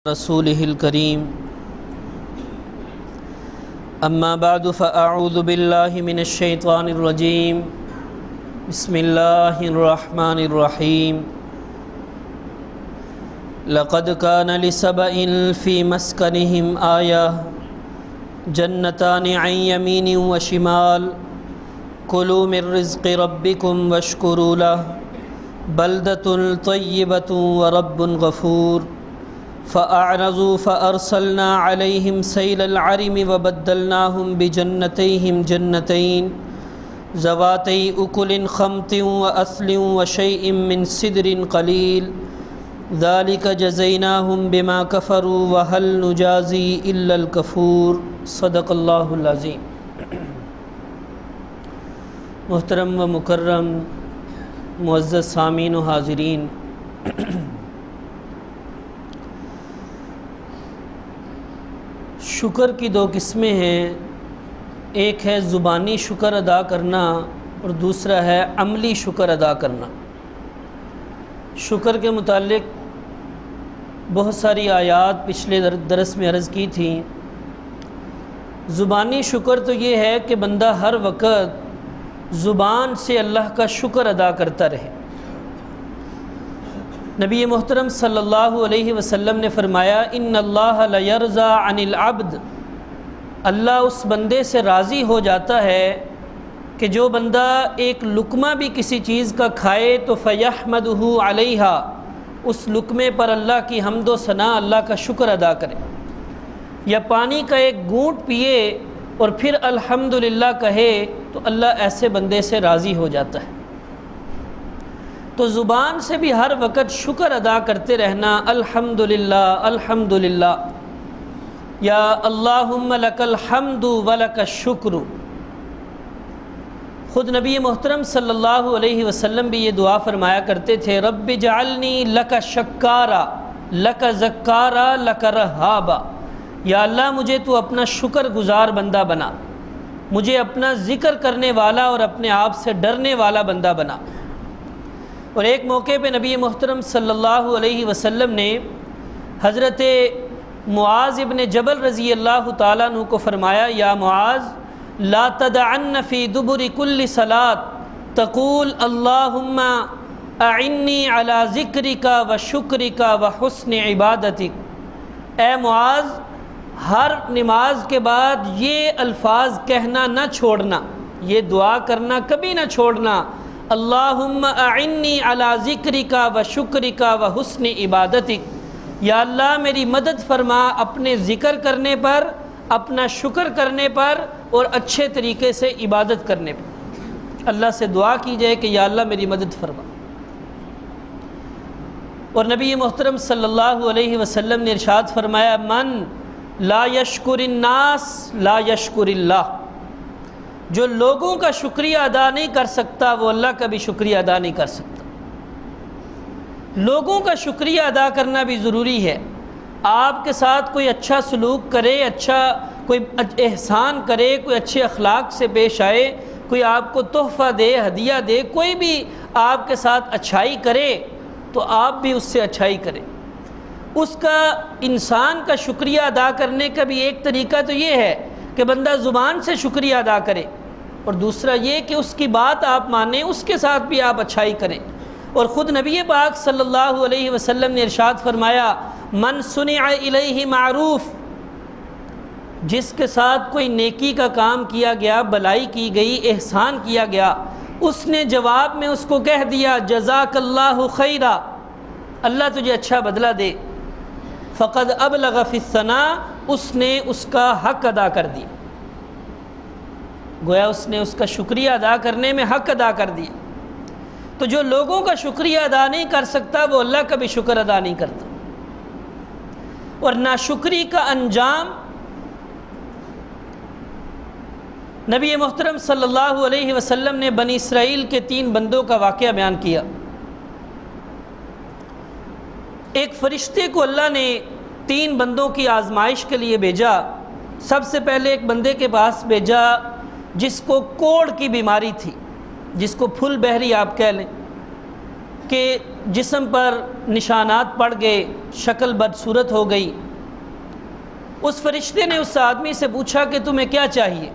رسوله الكريم أما بعد فأعوذ بالله من الشيطان الرجيم بسم الله الرحمن الرحيم لقد كان لسبإ في مسكنهم آية جنتان عن يمين وشمال كلوا من رزق ربكم واشكروا له بلدة طيبة ورب غفور فأعرضوا فأرسلنا عليهم سيل العرم وبدلناهم بجنتيهم جنتين ذواتي أكل خمط وأثل وشيء من سدر قليل ذلك جزيناهم بما كفروا وهل نجازي إلا الكفور صدق اللہ العظیم۔ محترم و مکرم معزز سامعین و حاضرین، شکر کی دو قسمیں ہیں، ایک ہے زبانی شکر ادا کرنا اور دوسرا ہے عملی شکر ادا کرنا۔ شکر کے متعلق بہت ساری آیات پچھلے درس میں عرض کی تھیں۔ زبانی شکر تو یہ ہے کہ بندہ ہر وقت زبان سے اللہ کا شکر ادا کرتا رہے۔ نبی محترم صلی اللہ علیہ وسلم نے فرمایا ان اللہ لیرضی عن العبد، اللہ اس بندے سے راضی ہو جاتا ہے کہ جو بندہ ایک لقمہ بھی کسی چیز کا کھائے تو فیحمدہ علیہا، اس لقمے پر اللہ کی حمد و ثنا، اللہ کا شکر ادا کرے، یا پانی کا ایک گھونٹ پیے اور پھر الحمدللہ کہے تو اللہ ایسے بندے سے راضی ہو جاتا ہے۔ تو زبان سے بھی ہر وقت شکر ادا کرتے رہنا، الحمدللہ الحمدللہ، یا اللہم لک الحمد ولک الشکر۔ خود نبی محترم صلی اللہ علیہ وسلم بھی یہ دعا فرمایا کرتے تھے، رب اجعلنی لک شکارا لک ذکارا لک رہابا، یا اللہ مجھے تو اپنا شکر گزار بندہ بنا، مجھے اپنا ذکر کرنے والا اور اپنے آپ سے ڈرنے والا بندہ بنا۔ اور ایک موقع پہ نبی محترم صلی اللہ علیہ وسلم نے حضرت معاذ ابن جبل رضی اللہ تعالیٰ عنہ کو فرمایا، یا معاذ لا تدعن فی دبر کل صلاة تقول اللہم اعنی علی ذکرک و شکرک و حسن عبادتک، اے معاذ ہر نماز کے بعد یہ الفاظ کہنا نہ چھوڑنا، یہ دعا کرنا کبھی نہ چھوڑنا، اللہم اعنی علی ذکرک و شکرک و حسن عبادتک، یا اللہ میری مدد فرما اپنے ذکر کرنے پر، اپنا شکر کرنے پر اور اچھے طریقے سے عبادت کرنے پر۔ اللہ سے دعا کی جائے کہ یا اللہ میری مدد فرما۔ اور نبی محترم صلی اللہ علیہ وسلم نے ارشاد فرمایا، من لا یشکر الناس لا یشکر اللہ، جو لوگوں کا شکریہ ادا نہیں کر سکتا وہ اللہ کا بھی شکریہ ادا نہیں کر سکتا۔ لوگوں کا شکریہ ادا کرنا بھی ضروری ہے۔ آپ کے ساتھ کوئی اچھا سلوک کرے، کوئی احسان کرے، کوئی اچھے اخلاق سے پیش آئے، کوئی آپ کو تحفہ دے، ہدیہ دے، کوئی بھی آپ کے ساتھ اچھائی کرے تو آپ بھی اس سے اچھائی کریں۔ اس کا انسان کا شکریہ ادا کرنے کا بھی ایک طریقہ تو یہ ہے کہ بندہ زبان سے شکریہ ادا کرے، اور دوسرا یہ کہ اس کی بات آپ مانیں، اس کے ساتھ بھی آپ اچھائی کریں۔ اور خود نبی پاک صلی اللہ علیہ وسلم نے ارشاد فرمایا، من صنع الیہ معروف، جس کے ساتھ کوئی نیکی کا کام کیا گیا، بلائی کی گئی، احسان کیا گیا، اس نے جواب میں اس کو کہہ دیا جزاک اللہ خیرا، اللہ تجھے اچھا بدلہ دے، فقد ابلغ فی الثناء، اس نے اس کا حق ادا کر دیا، گویا اس نے اس کا شکریہ ادا کرنے میں حق ادا کر دیا۔ تو جو لوگوں کا شکریہ ادا نہیں کر سکتا وہ اللہ کا بھی شکر ادا نہیں کرتا۔ اور ناشکری کا انجام، نبی محترم صلی اللہ علیہ وسلم نے بنی اسرائیل کے 3 بندوں کا واقعہ بیان کیا۔ ایک فرشتے کو اللہ نے 3 بندوں کی آزمائش کے لیے بھیجا۔ سب سے پہلے ایک بندے کے پاس بھیجا جس کو کوڑ کی بیماری تھی، جس کو پھل بہری آپ کہہ لیں۔ کہ جسم پر نشانات پڑ گئے، شکل بدصورت ہو گئی۔ اس فرشتے نے اس آدمی سے پوچھا کہ تمہیں کیا چاہیے؟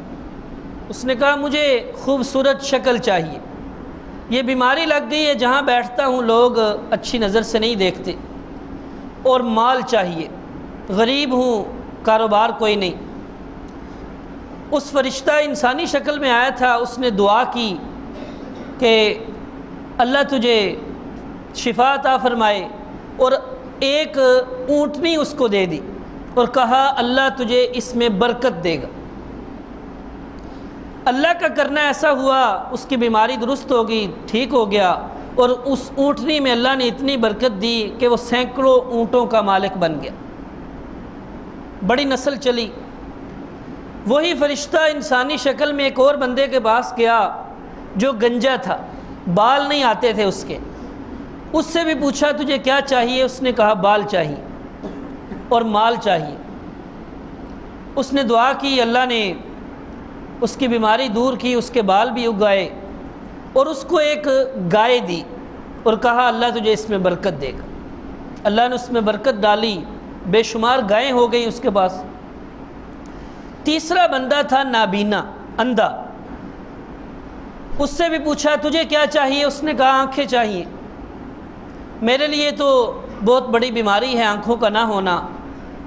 اس نے کہا مجھے خوبصورت شکل چاہیے، یہ بیماری لگ گئی ہے، جہاں بیٹھتا ہوں لوگ اچھی نظر سے نہیں دیکھتے، اور مال چاہیے، غریب ہوں، کاروبار کوئی نہیں۔ اس فرشتہ انسانی شکل میں آیا تھا، اس نے دعا کی کہ اللہ تجھے شفا عطا فرمائے، اور ایک اونٹنی اس کو دے دی اور کہا اللہ تجھے اس میں برکت دے گا۔ اللہ کا کرنا ایسا ہوا، اس کی بیماری درست ہو گئی، ٹھیک ہو گیا، اور اس اونٹنی میں اللہ نے اتنی برکت دی کہ وہ سینکڑوں اونٹوں کا مالک بن گیا، بڑی نسل چلی۔ وہی فرشتہ انسانی شکل میں ایک اور بندے کے پاس گیا جو گنجا تھا، بال نہیں آتے تھے اس کے، اس سے بھی پوچھا تجھے کیا چاہیے؟ اس نے کہا بال چاہیے اور مال چاہیے۔ اس نے دعا کی، اللہ نے اس کی بیماری دور کی، اس کے بال بھی اگائے، اور اس کو ایک گائے دی اور کہا اللہ تجھے اس میں برکت دے گا۔ اللہ نے اس میں برکت ڈالی، بے شمار گائیں ہو گئی اس کے پاس۔ تیسرا بندہ تھا نابینا، اندھا، اس سے بھی پوچھا تجھے کیا چاہیے؟ اس نے کہا آنکھیں چاہیے، میرے لیے تو بہت بڑی بیماری ہے آنکھوں کا نہ ہونا،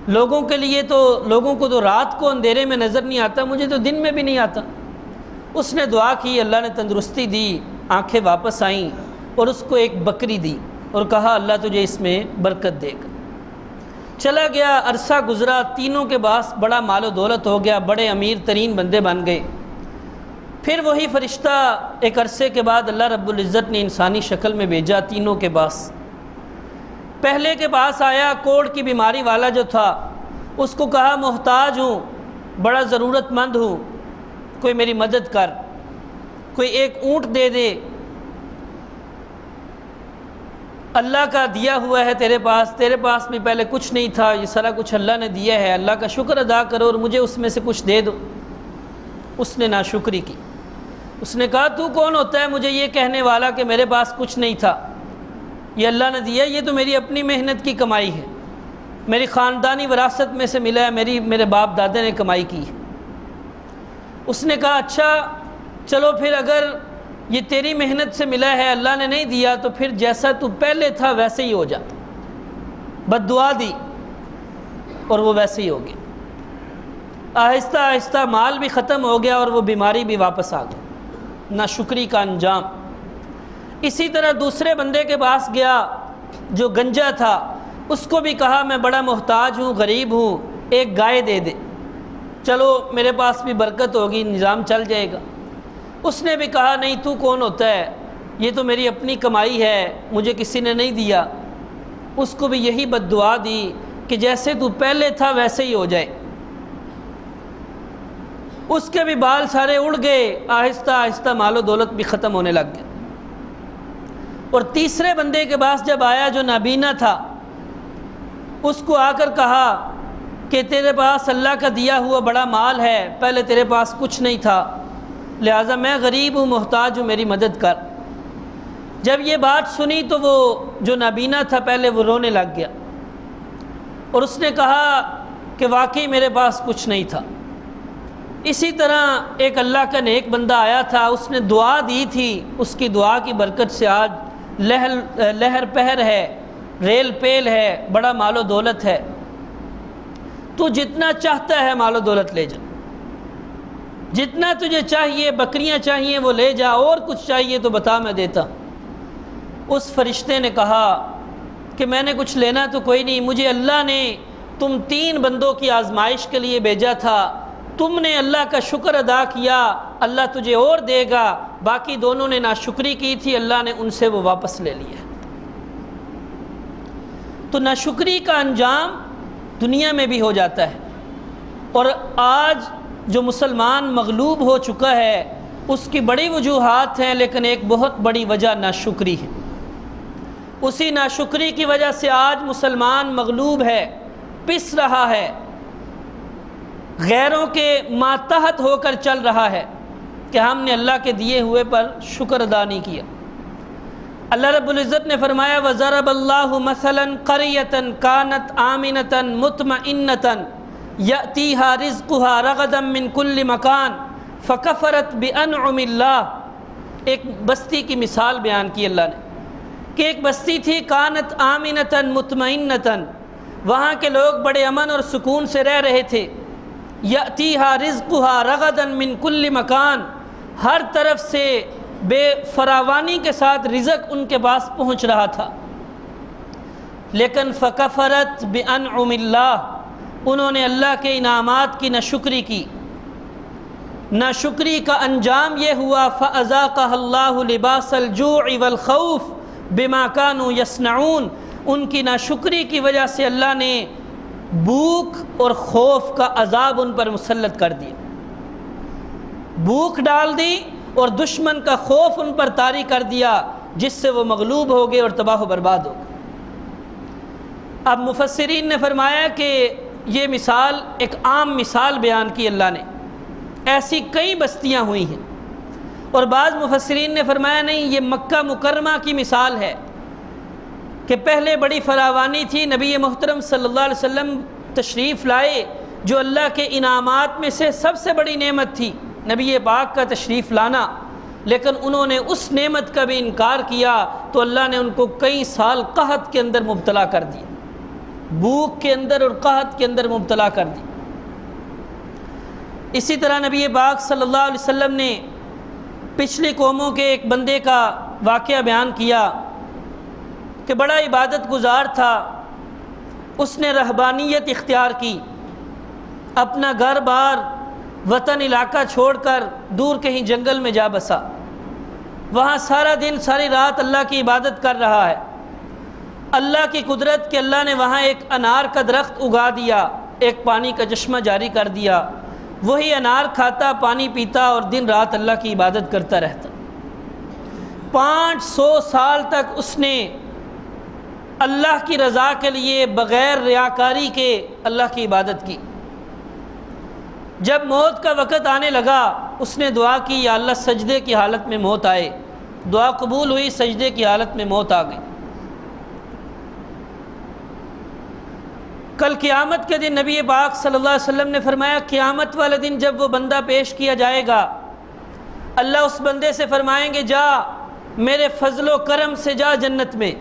لوگوں کے لیے تو لوگوں کو تو رات کو اندھیرے میں نظر نہیں آتا، مجھے تو دن میں بھی نہیں آتا۔ اس نے دعا کی، اللہ نے تندرستی دی، آنکھیں واپس آئیں، اور اس کو ایک بکری دی اور کہا اللہ تجھے اس میں برکت دے گا۔ چلا گیا، عرصہ گزرا، تینوں کے پاس بڑا مال و دولت ہو گیا، بڑے امیر ترین بندے بن گئے۔ پھر وہی فرشتہ ایک عرصے کے بعد اللہ رب العزت نے انسانی شکل میں بھیجا تینوں کے پاس۔ پہلے کے پاس آیا، کوڑ کی بیماری والا جو تھا، اس کو کہا محتاج ہوں، بڑا ضرورت مند ہوں، کوئی میری مدد کر، کوئی ایک اونٹ دے دے، اللہ کا دیا ہوا ہے تیرے پاس بھی پہلے کچھ نہیں تھا، یہ سارا کچھ اللہ نے دیا ہے، اللہ کا شکر ادا کرو اور مجھے اس میں سے کچھ دے دو۔ اس نے ناشکری کی، اس نے کہا تو کون ہوتا ہے مجھے یہ کہنے والا کہ میرے پاس کچھ نہیں تھا، یہ اللہ نے دیا، یہ تو میری اپنی محنت کی کمائی ہے، میری خاندانی وراثت میں سے ملا ہے، میرے باپ دادے نے کمائی کی ہے۔ اس نے کہا اچھا چلو پھر اگر یہ تیری محنت سے ملا ہے، اللہ نے نہیں دیا، تو پھر جیسا تو پہلے تھا ویسے ہی ہو جا۔ بد دعا دی اور وہ ویسے ہی ہو گیا۔ آہستہ آہستہ مال بھی ختم ہو گیا اور وہ بیماری بھی واپس آ گئی، ناشکری کا انجام۔ اسی طرح دوسرے بندے کے پاس گیا جو گنجا تھا، اس کو بھی کہا میں بڑا محتاج ہوں، غریب ہوں، ایک گائے دے دے، چلو میرے پاس بھی برکت ہوگی، نظام چل جائے گا۔ اس نے بھی کہا نہیں تو کون ہوتا ہے، یہ تو میری اپنی کمائی ہے، مجھے کسی نے نہیں دیا۔ اس کو بھی یہی بد دعا دی کہ جیسے تو پہلے تھا ویسے ہی ہو جائے۔ اس کے بھی بال سارے اڑ گئے، آہستہ آہستہ مال و دولت بھی ختم ہونے لگ گیا۔ اور تیسرے بندے کے پاس جب آیا جو نابینا تھا، اس کو آ کر کہا کہ تیرے پاس اللہ کا دیا ہوا بڑا مال ہے، پہلے تیرے پاس کچھ نہیں تھا، لہٰذا میں غریب ہوں، محتاج ہوں، میری مدد کر۔ جب یہ بات سنی تو وہ جو نابینا تھا پہلے وہ رونے لگ گیا، اور اس نے کہا کہ واقعی میرے پاس کچھ نہیں تھا۔ اسی طرح ایک اللہ کا نیک بندہ آیا تھا، اس نے دعا دی تھی، اس کی دعا کی برکت سے آج لہر پہر ہے، ریل پیل ہے، بڑا مال و دولت ہے۔ تو جتنا چاہتا ہے مال و دولت لے جا، جتنا تجھے چاہیے، بکریاں چاہیے وہ لے جا، اور کچھ چاہیے تو بتا میں دیتا۔ اس فرشتے نے کہا کہ میں نے کچھ لینا تو کوئی نہیں، مجھے اللہ نے تم 3 بندوں کی آزمائش کے لیے بھیجا تھا، تم نے اللہ کا شکر ادا کیا، اللہ تجھے اور دے گا، باقی دونوں نے ناشکری کی تھی، اللہ نے ان سے وہ واپس لے لیا۔ تو ناشکری کا انجام دنیا میں بھی ہو جاتا ہے، اور آج جو مسلمان مغلوب ہو چکا ہے اس کی بڑی وجوہات ہیں، لیکن ایک بہت بڑی وجہ ناشکری ہے۔ اسی ناشکری کی وجہ سے آج مسلمان مغلوب ہے، پس رہا ہے، غیروں کے ماتحت ہو کر چل رہا ہے کہ ہم نے اللہ کے دیے ہوئے پر شکر ادا نہیں کیا۔ اللہ رب العزت نے فرمایا وَضَرَبَ اللَّهُ مَثَلًا قَرْيَةً كَانَتْ آمِنَةً مُطْمَئِنَّةً يَأْتِيهَا رِزْقُهَا رَغَدًا مِّن كُلِّ مَكَانٍ فَكَفَرَتْ بِأَنْعُمِ اللَّهِ۔ ایک بستی کی مثال بیان کی اللہ نے کہ ایک بستی تھی کانت آمنتاً مطمئنتاً، وہاں کے لوگ بڑے امن اور سکون سے رہ رہے تھے۔ یأتیہا رزقہا رغداً من کل مکان، ہر طرف سے بے فراوانی کے ساتھ رزق ان کے پاس پہنچ رہا تھا، لیکن فکفرت بانعم اللہ، انہوں نے اللہ کے انعامات کی ناشکری کی۔ ناشکری کا انجام یہ ہوا فَأَذَاقَهَا اللَّهُ لِبَاسَ الْجُوعِ وَالْخَوْفِ بِمَا كَانُوا يَصْنَعُونَ، ان کی ناشکری کی وجہ سے اللہ نے بھوک اور خوف کا عذاب ان پر مسلط کر دیا، بھوک ڈال دی اور دشمن کا خوف ان پر طاری کر دیا، جس سے وہ مغلوب ہو گئے اور تباہ و برباد ہو گئے۔ اب مفسرین نے فرمایا کہ یہ مثال ایک عام مثال بیان کی اللہ نے، ایسی کئی بستیاں ہوئی ہیں، اور بعض مفسرین نے فرمایا نہیں، یہ مکہ مکرمہ کی مثال ہے کہ پہلے بڑی فراوانی تھی، نبی محترم صلی اللہ علیہ وسلم تشریف لائے، جو اللہ کے انعامات میں سے سب سے بڑی نعمت تھی نبی پاک کا تشریف لانا، لیکن انہوں نے اس نعمت کا بھی انکار کیا تو اللہ نے ان کو کئی سال قحط کے اندر مبتلا کر دیا، بھوک کے اندر اور قحط کے اندر مبتلا کر دی۔ اسی طرح نبی پاک صلی اللہ علیہ وسلم نے پچھلی قوموں کے ایک بندے کا واقعہ بیان کیا کہ بڑا عبادت گزار تھا، اس نے رہبانیت اختیار کی، اپنا گھر بار وطن علاقہ چھوڑ کر دور کہیں جنگل میں جا بسا، وہاں سارا دن ساری رات اللہ کی عبادت کر رہا ہے۔ اللہ کی قدرت کہ اللہ نے وہاں ایک انار کا درخت اگا دیا، ایک پانی کا چشمہ جاری کر دیا، وہی انار کھاتا، پانی پیتا اور دن رات اللہ کی عبادت کرتا رہتا۔ 500 سال تک اس نے اللہ کی رضا کے لیے بغیر ریاکاری کے اللہ کی عبادت کی۔ جب موت کا وقت آنے لگا اس نے دعا کی یا اللہ سجدے کی حالت میں موت آئے، دعا قبول ہوئی، سجدے کی حالت میں موت آ گئی۔ کل قیامت کے دن نبی پاک صلی اللہ علیہ وسلم نے فرمایا قیامت والے دن جب وہ بندہ پیش کیا جائے گا، اللہ اس بندے سے فرمائیں گے جا میرے فضل و کرم سے جا جنت میں۔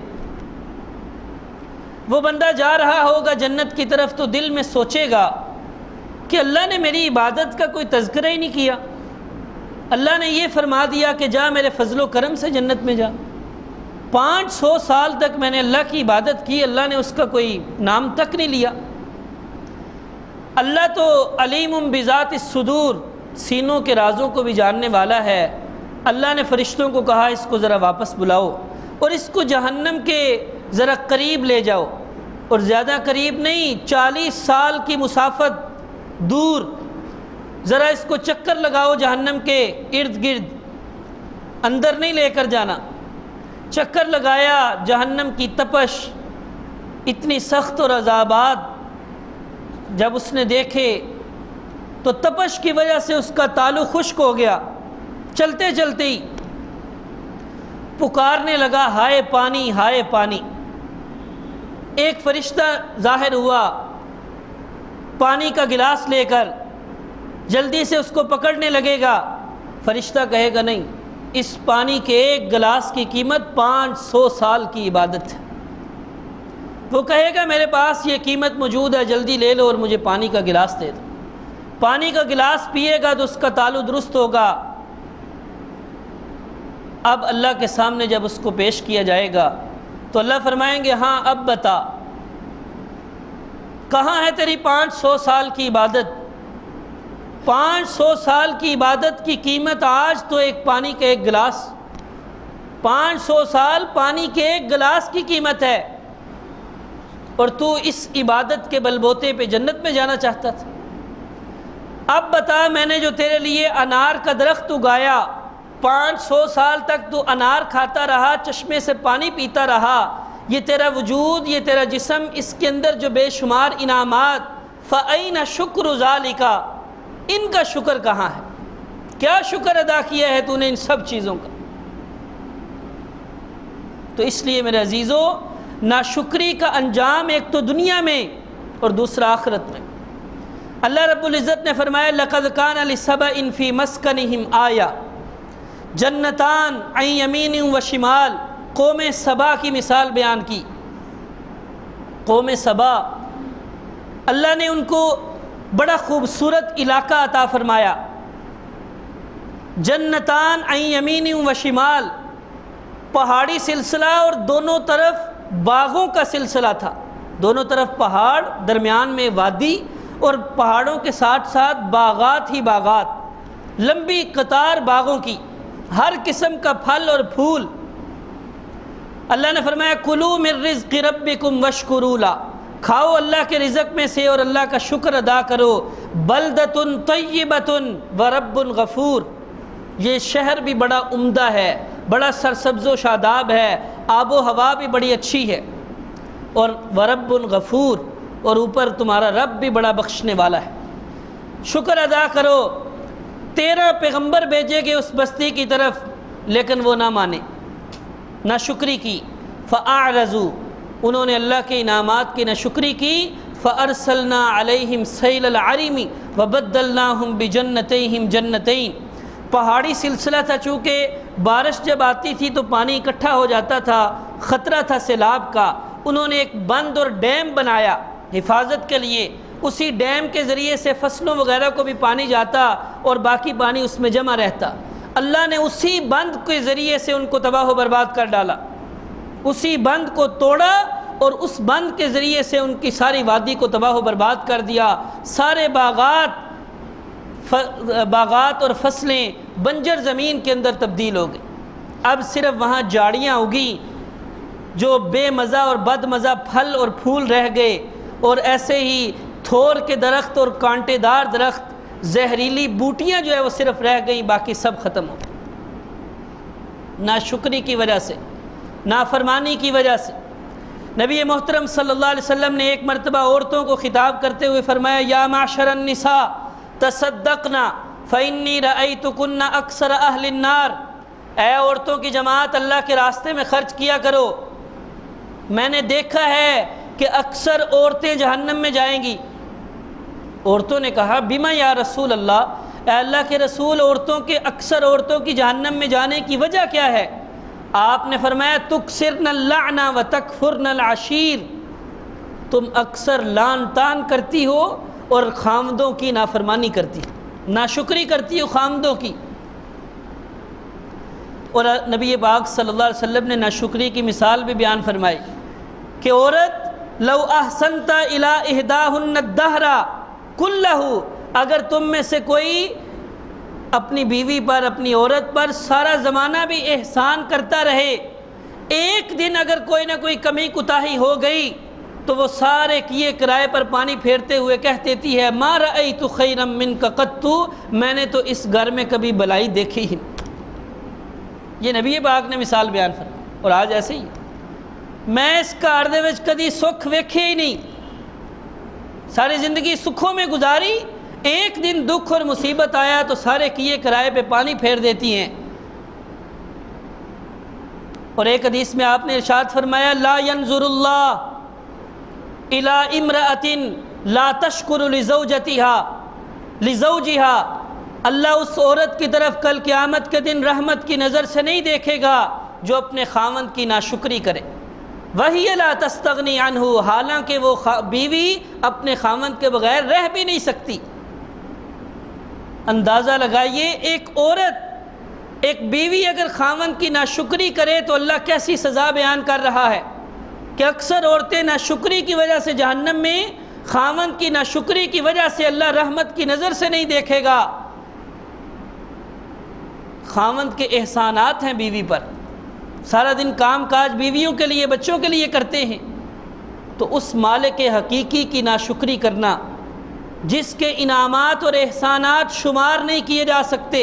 وہ بندہ جا رہا ہوگا جنت کی طرف تو دل میں سوچے گا کہ اللہ نے میری عبادت کا کوئی تذکرہ ہی نہیں کیا، اللہ نے یہ فرما دیا کہ جا میرے فضل و کرم سے جنت میں جا۔ 500 سال تک میں نے اللہ کی عبادت کی، اللہ نے اس کا کوئی نام تک نہیں لیا۔ اللہ تو علیم بذات الصدور، سینوں کے رازوں کو بھی جاننے والا ہے۔ اللہ نے فرشتوں کو کہا اس کو ذرا واپس بلاؤ اور اس کو جہنم کے ذرا قریب لے جاؤ، اور زیادہ قریب نہیں، 40 سال کی مسافت دور، ذرا اس کو چکر لگاؤ جہنم کے ارد گرد، اندر نہیں لے کر جانا۔ چکر لگایا، جہنم کی تپش اتنی سخت اور عذابات جب اس نے دیکھے تو تپش کی وجہ سے اس کا تالو خشک ہو گیا، چلتے چلتے ہی پکارنے لگا ہائے پانی ہائے پانی۔ ایک فرشتہ ظاہر ہوا پانی کا گلاس لے کر، جلدی سے اس کو پکڑنے لگے گا، فرشتہ کہے گا نہیں، اس پانی کے ایک گلاس کی قیمت 500 سال کی عبادت ہے۔ وہ کہے گا میرے پاس یہ قیمت موجود ہے، جلدی لے لو اور مجھے پانی کا گلاس دے دو۔ پانی کا گلاس پیے گا تو اس کا تالو درست ہوگا۔ اب اللہ کے سامنے جب اس کو پیش کیا جائے گا تو اللہ فرمائیں گے ہاں اب بتا کہاں ہے تیری 500 سال کی عبادت؟ 500 سال کی عبادت کی قیمت آج تو ایک پانی کا ایک گلاس، 500 سال پانی کے ایک گلاس کی قیمت ہے، اور تو اس عبادت کے بلبوتے پہ جنت میں جانا چاہتا تھا۔ اب بتا میں نے جو تیرے لیے انار کا درخت اگایا، 500 سال تک تو انار کھاتا رہا، چشمے سے پانی پیتا رہا، یہ تیرا وجود، یہ تیرا جسم، اس کے اندر جو بے شمار انعامات، فَأَيْنَ شُكْرُ ذَلِكَ، ان کا شکر کہاں ہے؟ کیا شکر ادا کیا ہے تو نے ان سب چیزوں کا؟ تو اس لیے میرے عزیزو ناشکری کا انجام ایک تو دنیا میں اور دوسرا آخرت میں۔ اللہ رب العزت نے فرمایا لَقَدْ كَانَ لِسَبَإٍ فِي مَسْكَنِهِمْ آیَةٌ جنتان عن یمین و شمال۔ قوم سبا کی مثال بیان کی۔ قوم سبا اللہ نے ان کو بڑا خوبصورت علاقہ عطا فرمایا، جنتان عن یمین و شمال، پہاڑی سلسلہ اور دونوں طرف باغوں کا سلسلہ تھا، دونوں طرف پہاڑ، درمیان میں وادی اور پہاڑوں کے ساتھ ساتھ باغات ہی باغات، لمبی قطار باغوں کی، ہر قسم کا پھل اور پھول۔ اللہ نے فرمایا کلوا من رزق ربکم واشکروا لہ، کھاؤ اللہ کے رزق میں سے اور اللہ کا شکر ادا کرو۔ بلدۃ طیبۃ ورب غفور، یہ شہر بھی بڑا عمدہ ہے، بڑا سرسبز و شاداب ہے، آب و ہوا بھی بڑی اچھی ہے، اور ورب غفور، اور اوپر تمہارا رب بھی بڑا بخشنے والا ہے، شکر ادا کرو۔ 13 پیغمبر بھیجے گئے اس بستی کی طرف، لیکن وہ نہ مانے، ناشکری کی۔ فَأَعْرَضُوا، انہوں نے اللہ کے انعامات کی ناشکری کی۔ فَأَرْسَلْنَا عَلَيْهِمْ سَيْلَ الْعَرِمِ وَبَدَّلْنَاهُمْ بِجَنَّتَيْهِمْ جَنَّتَيْن، پہاڑی سلسلہ تھا، چونکہ بارش جب آتی تھی تو پانی اکٹھا ہو جاتا تھا، خطرہ تھا سیلاب کا، انہوں نے ایک بند اور ڈیم بنایا حفاظت کے لیے، اسی ڈیم کے ذریعے سے فصلوں وغیرہ کو بھی پانی جاتا اور باقی پانی اس میں جمع رہتا۔ اللہ نے اسی بند کے ذریعے سے ان کو تباہ و برباد کر ڈالا، اسی بند کو توڑا اور اس بند کے ذریعے سے ان کی ساری وادی کو تباہ و برباد کر دیا۔ سارے باغات اور فصلیں بنجر زمین کے اندر تبدیل ہو گئی، اب صرف وہاں جھاڑیاں اگیں، جو بے مزہ اور بد مزہ پھل اور پھول رہ گئے، اور ایسے ہی تھور کے درخت اور کانٹے دار درخت، زہریلی بوٹیاں جو ہے وہ صرف رہ گئیں، باقی سب ختم ہو گئے، ناشکری کی وجہ سے، نافرمانی کی وجہ سے۔ نبی محترم صلی اللہ علیہ وسلم نے ایک مرتبہ عورتوں کو خطاب کرتے ہوئے فرمایا یا معشر النساء تصدقنا فإنی رأیتکن اکثر اہل النار، اے عورتوں کی جماعت اللہ کے راستے میں خرچ کیا کرو، میں نے دیکھا ہے کہ اکثر عورتیں جہنم میں جائیں گی۔ عورتوں نے کہا بما یا رسول اللہ، اے اللہ کے رسول، اکثر عورتوں کی جہنم میں جانے کی وجہ کیا ہے؟ آپ نے فرمایا تکثرن اللعن وتکفرن العشیر، تم اکثر لعن طعن کرتی ہو اور خامدوں کی نافرمانی کرتی، ناشکری کرتی ہو خامدوں کی۔ اور نبی پاک صلی اللہ علیہ وسلم نے ناشکری کی مثال بھی بیان فرمائی کہ عورت لو احسنت الی احداہن الدہر کلہ، اگر تم میں سے کوئی اپنی بیوی پر، اپنی عورت پر سارا زمانہ بھی احسان کرتا رہے، ایک دن اگر کوئی نہ کوئی کمی کوتاہی ہو گئی تو وہ سارے کیے کرائے پر پانی پھیرتے ہوئے کہہ دیتی ہے ما رأیت خیرا منک قط، میں نے تو اس گھر میں کبھی بلائی دیکھی ہی نہیں۔ یہ نبی پاک نے مثال بیان فرمائی، اور آج ایسے ہی میں اس گھر دے وچ کدی سکھ ویکھے ہی نہیں، ساری زندگی سکھوں میں گزاری، ایک دن دکھ اور مصیبت آیا تو سارے کیے کرائے پہ پانی پھیر دیتی ہیں۔ اور ایک حدیث میں آپ نے ارشاد فرمایا لا ينظر اللہ الى امرأة لا تشکر لزوجها، اللہ اس عورت کی طرف کل قیامت کے دن رحمت کی نظر سے نہیں دیکھے گا جو اپنے خاوند کی ناشکری کرے، وہی لا تستغنی عنہ، حالانکہ وہ بیوی اپنے خاوند کے بغیر رہ بھی نہیں سکتی۔ اندازہ لگائیے ایک عورت، ایک بیوی اگر خاوند کی ناشکری کرے تو اللہ کیسی سزا بیان کر رہا ہے کہ اکثر عورتیں ناشکری کی وجہ سے جہنم میں، خاوند کی ناشکری کی وجہ سے اللہ رحمت کی نظر سے نہیں دیکھے گا۔ خاوند کے احسانات ہیں بیوی پر، سارا دن کام کاج بیویوں کے لیے، بچوں کے لیے کرتے ہیں، تو اس مالک حقیقی کی ناشکری کرنا جس کے انعامات اور احسانات شمار نہیں کیے جا سکتے۔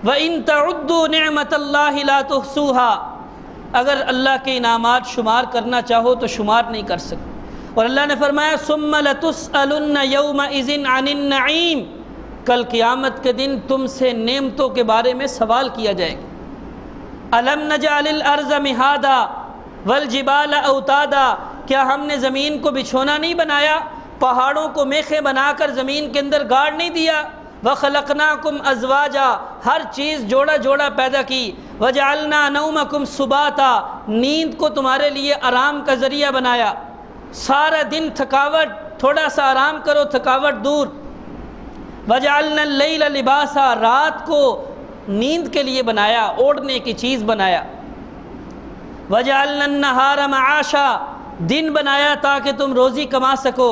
وَإِن تَعُدُّوا نِعْمَةَ اللَّهِ لَا تُحْصُوهَا، اگر اللہ کے انعامات شمار کرنا چاہو تو شمار نہیں کر سکتے۔ اور اللہ نے فرمایا ثُمَّ لَتُسْأَلُنَّ يَوْمَئِذٍ عَنِ النَّعِيمِ، کل قیامت کے دن تم سے نعمتوں کے بارے میں سوال کیا جائے گا۔ الم نجعل الارض مہادا والجبال اوتادا، کیا ہم نے زمین کو بچھونا نہیں بنایا، پہاڑوں کو میخیں بنا کر زمین کے اندر گاڑ نہیں دیا، وخلقناکم ازواجا، ہر چیز جوڑا جوڑا پیدا کی، وجعلنا نومکم سباتا، نیند کو تمہارے لیے آرام کا ذریعہ بنایا، سارا دن تھکاوٹ، تھوڑا سا آرام کرو تھکاوٹ دور، وجعلنا اللیل لباسا، رات کو نیند کے لیے بنایا، اوڑھنے کی چیز بنایا، وجعلنا النہار معاشا، دن بنایا تاکہ تم روزی کما سکو،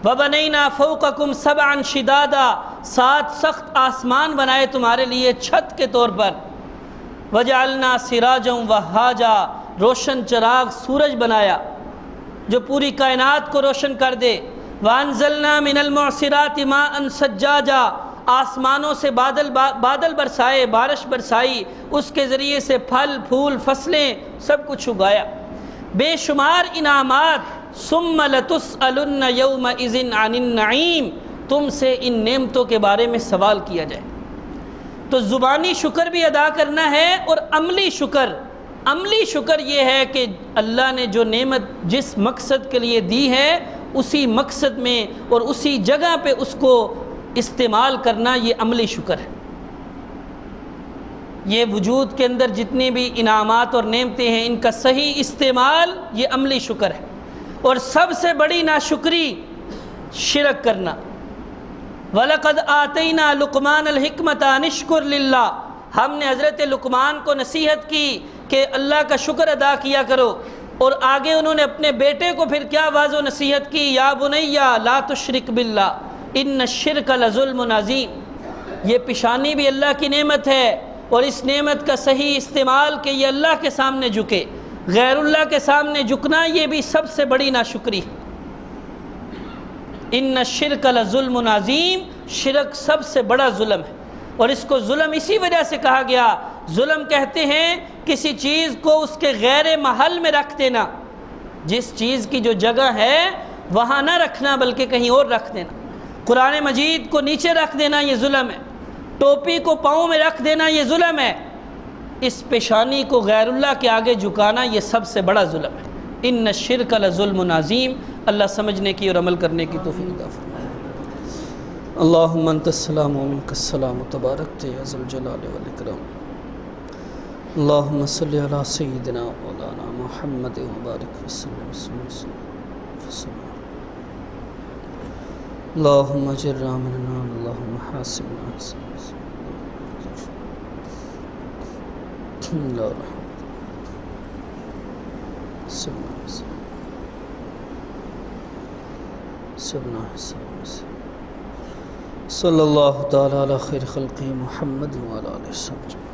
وَبَنَيْنَا فَوْقَكُمْ سَبْعًا شِدَادًا، 7 سخت آسمان بنائے تمہارے لیے چھت کے طور پر، وَجَعَلْنَا سِرَاجًا وَهَّاجًا، روشن چراغ سورج بنایا جو پوری کائنات کو روشن کر دے، وَأَنزَلْنَا مِنَ الْمُعْصِرَاتِ مَاءً ثَجَّاجًا، آسمانوں سے بادل برسائے، بارش برسائی، اس کے ذریعے سے پھل پھول فصلیں سب کچھ اگایا، بے شمار انعامات، ثم لتسألن یومئذ عن النعیم، تم سے ان نعمتوں کے بارے میں سوال کیا جائے۔ تو زبانی شکر بھی ادا کرنا ہے، اور عملی شکر یہ ہے کہ اللہ نے جو نعمت جس مقصد کے لیے دی ہے اسی مقصد میں اور اسی جگہ پہ اس کو استعمال کرنا، یہ عملی شکر ہے۔ یہ وجود کے اندر جتنی بھی انعامات اور نعمتیں ہیں ان کا صحیح استعمال یہ عملی شکر ہے۔ اور سب سے بڑی ناشکری شرک کرنا۔ وَلَقَدْ آتَيْنَا لُقْمَانَ الْحِكْمَةَ أَنِ اشْكُرْ لِلَّهِ، ہم نے حضرت لقمان کو نصیحت کی کہ اللہ کا شکر ادا کیا کرو، اور آگے انہوں نے اپنے بیٹے کو پھر کیا واضح نصیحت کی، یا بنیا لا تشرک باللہ ان الشرک لظلم عظیم، یہ پیشانی بھی اللہ کی نعمت ہے، اور اس نعمت کا صحیح استعمال کہ یہ اللہ کے سامنے جھکے، غیر اللہ کے سامنے جھکنا یہ بھی سب سے بڑی ناشکری ہے۔ ان الشرک لظلم عظیم، شرک سب سے بڑا ظلم ہے، اور اس کو ظلم اسی وجہ سے کہا گیا، ظلم کہتے ہیں کسی چیز کو اس کے غیر محل میں رکھ دینا، جس چیز کی جو جگہ ہے وہاں نہ رکھنا بلکہ کہیں اور رکھ دینا، قرآن مجید کو نیچے رکھ دینا یہ ظلم ہے، ٹوپی کو پاؤں میں رکھ دینا یہ ظلم ہے، اس پیشانی کو غیر اللہ کے آگے جھکانا یہ سب سے بڑا ظلم ہے۔ ان الشرک لظلم عظیم، اللہ سمجھنے کی اور عمل کرنے کی توفیق عطا فرمائے۔ اللہم انت السلام و منک السلام تبارکت یا ذا الجلال والاکرام، اللہم صلی علی سیدنا مولانا محمد وبارک وسلم، اللہم اجرنا من النار، اللہم حاسبنا بسم اللہ الرحمن صلی اللہ تعالی علی خیر خلقہ محمد وعلی آلہ وصحبہ۔